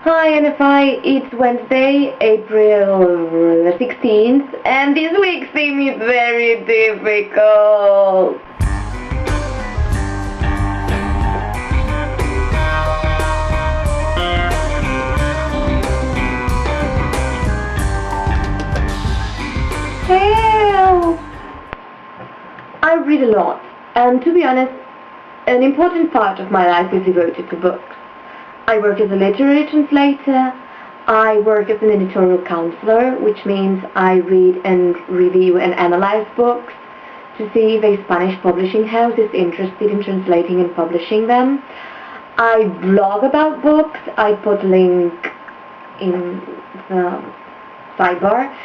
Hi NFI, it's Wednesday, April 16th, and this week's theme is very difficult. Help! I read a lot, and to be honest, an important part of my life is devoted to books. I work as a literary translator. I work as an editorial counselor, which means I read and review and analyze books to see if a Spanish publishing house is interested in translating and publishing them. I blog about books. I put link in the sidebar.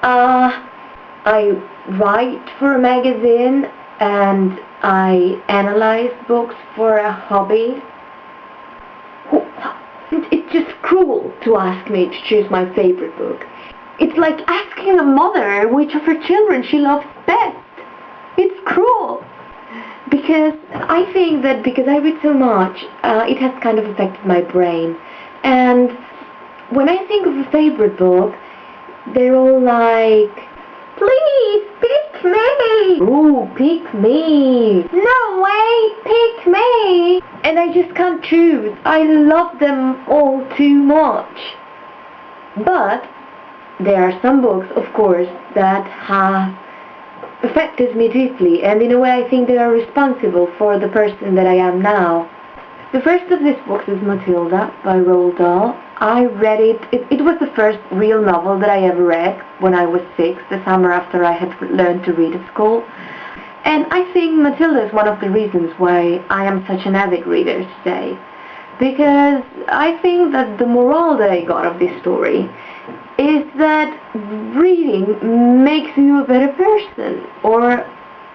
I write for a magazine and I analyze books for a hobby. It's just cruel to ask me to choose my favorite book. It's like asking a mother which of her children she loves best. It's cruel. Because I think that because I read so much, it has kind of affected my brain. And when I think of a favorite book, they're all like, please, pick me! Ooh, pick me! No way, pick me! And I just can't choose. I love them all too much. But there are some books, of course, that have affected me deeply, and in a way I think they are responsible for the person that I am now. The first of these books is Matilda by Roald Dahl. I read it. It was the first real novel that I ever read when I was 6, the summer after I had learned to read at school. And I think Matilda is one of the reasons why I am such an avid reader today. Because I think that the moral that I got of this story is that reading makes you a better person, or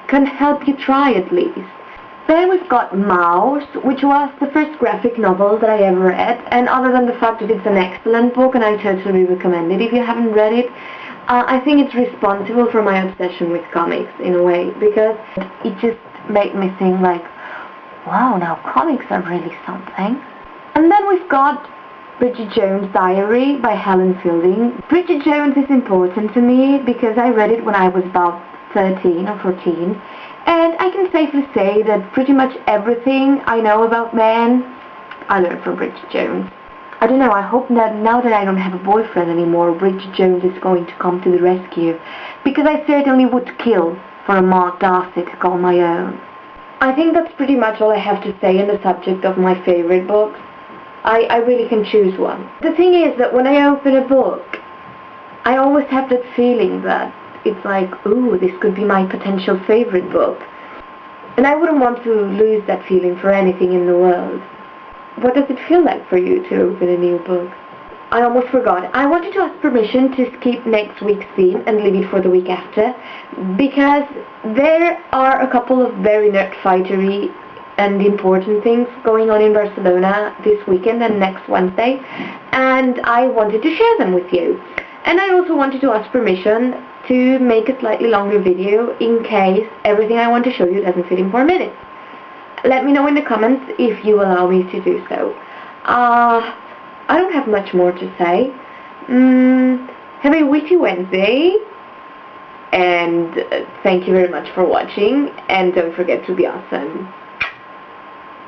can help you try at least. Then we've got Mouse, which was the first graphic novel that I ever read, and other than the fact that it's an excellent book and I totally recommend it if you haven't read it, I think it's responsible for my obsession with comics in a way, because it just made me think like, wow, now comics are really something. And then we've got Bridget Jones' Diary by Helen Fielding. Bridget Jones is important to me because I read it when I was about 13 or 14. And I can safely say that pretty much everything I know about men, I learned from Bridget Jones. I don't know, I hope that now that I don't have a boyfriend anymore, Bridget Jones is going to come to the rescue. Because I certainly would kill for a Mark Darcy to call my own. I think that's pretty much all I have to say on the subject of my favorite books. I really can choose one. The thing is that when I open a book, I always have that feeling that it's like, ooh, this could be my potential favorite book. And I wouldn't want to lose that feeling for anything in the world. What does it feel like for you to open a new book? I almost forgot. I wanted to ask permission to skip next week's theme and leave it for the week after, because there are a couple of very nerd-fightery and important things going on in Barcelona this weekend and next Wednesday, and I wanted to share them with you. And I also wanted to ask permission to make a slightly longer video in case everything I want to show you doesn't fit in 4 minutes. Let me know in the comments if you allow me to do so. I don't have much more to say. Have a witty Wednesday, and thank you very much for watching, and don't forget to be awesome.